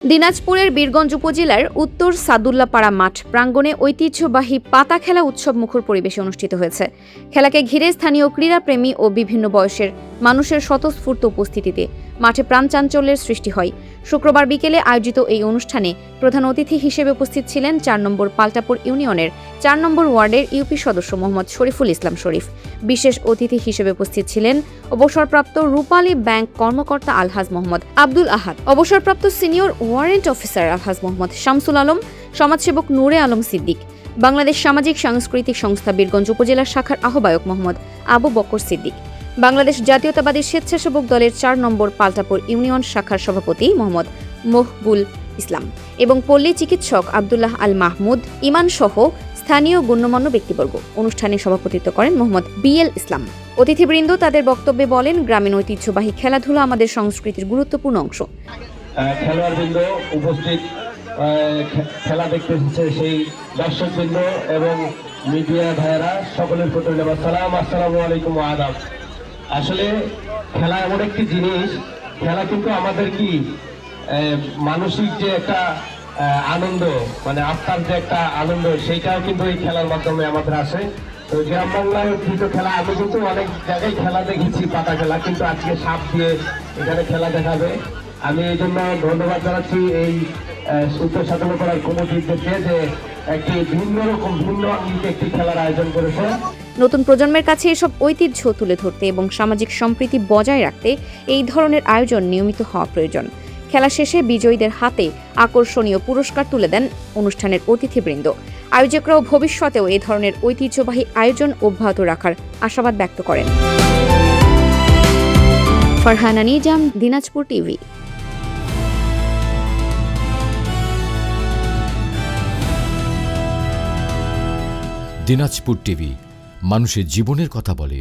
দিনাজপুরের বীরগঞ্জ উপজেলার উত্তর সাদুল্লাপাড়া মাঠ প্রাঙ্গণে ঐতিহ্যবাহী পাতা খেলা উৎসব মুখর পরিবেশে অনুষ্ঠিত হয়েছে। খেলাকে ঘিরে স্থানীয় ক্রীড়াপ্রেমী ও বিভিন্ন বয়সের মানুষের স্বতঃস্ফূর্ত উপস্থিতিতে মাঠে প্রাণচাঞ্চল্যের সৃষ্টি হয়। শুক্রবার বিকেলে আয়োজিত এই অনুষ্ঠানে প্রধান অতিথি হিসেবে উপস্থিত ছিলেন ৪ নম্বর পাল্টাপুর ইউনিয়নের ৪ নম্বর ওয়ার্ডের ইউপি সদস্য মোহাম্মদ শরীফুল ইসলাম শরীফ। বিশেষ অতিথি হিসেবে উপস্থিত ছিলেন অবসরপ্রাপ্ত রূপালী ব্যাংক কর্মকর্তা আলহাজ মোহাম্মদ আব্দুল আহাদ, অবসরপ্রাপ্ত সিনিয়র ওয়ারেন্ট অফিসার আলহাজ মোহাম্মদ শামসুল আলম, সমাজসেবক নূরে আলম সিদ্দিক, বাংলাদেশ সামাজিক সাংস্কৃতিক সংস্থা বীরগঞ্জ উপজেলা শাখার আহ্বায়ক মোহাম্মদ আবু বকর সিদ্দিক, বাংলাদেশ জাতীয়তাবাদী স্বেচ্ছাসেবক দলের ৪ নম্বর পাল্টাপুর ইউনিয়ন শাখার সভাপতি মোহাম্মদ মহবুল ইসলাম এবং পল্লী চিকিৎসক আব্দুল্লাহ আল মাহমুদ ইমান সহ স্থানীয় গণ্যমান্য ব্যক্তিবর্গ। অনুষ্ঠানে সভাপতিত্ব করেন মোহাম্মদ বিএল ইসলাম। অতিথিবৃন্দ তাদের বক্তব্যে বলেন, গ্রামীণ ঐতিহ্যবাহী খেলাধুলা আমাদের সংস্কৃতির গুরুত্বপূর্ণ অংশ। খেলোয়াড়বৃন্দ উপস্থিত, খেলা দেখতে এসেছে সেই দর্শকবৃন্দ এবং মিডিয়া ভাইয়েরা, সকলের প্রতি আসসালামু আলাইকুম আদাব। আসলে খেলা এমন একটি জিনিস, খেলা কিন্তু আমাদের কি মানসিক যে একটা আনন্দ, মানে আত্মার যে একটা আনন্দ, সেইটাও কিন্তু এই খেলার মাধ্যমে আমাদের আসে। তো গ্রাম বাংলায় কিছু খেলা, আমি কিন্তু অনেক জায়গায় খেলা দেখেছি পাতা খেলা, কিন্তু আজকে সাপ দিয়ে এখানে খেলা দেখাবে। আমি এই জন্য ধন্যবাদ জানাচ্ছি এই উত্তর সাদুল্লাপাড়ার কমিটিদেরকে যে একটি ভিন্ন একটি খেলার আয়োজন করেছে। নতুন প্রজন্মের কাছে এসব ঐতিহ্য তুলে ধরতে এবং সামাজিক সম্প্রীতি বজায় রাখতে এই ধরনের আয়োজন নিয়মিত হওয়া প্রয়োজন। খেলা শেষে বিজয়ীদের হাতে আকর্ষণীয় পুরস্কার তুলে দেন অনুষ্ঠানের অতিথিবৃন্দ। আয়োজকরাও ভবিষ্যতেও এই ধরনের ঐতিহ্যবাহী আয়োজন অব্যাহত রাখার আশাবাদ ব্যক্ত করেন। ফারহানা নিজাম, দিনাজপুর টিভি। দিনাজপুর টিভি মানুষের জীবনের কথা বলে।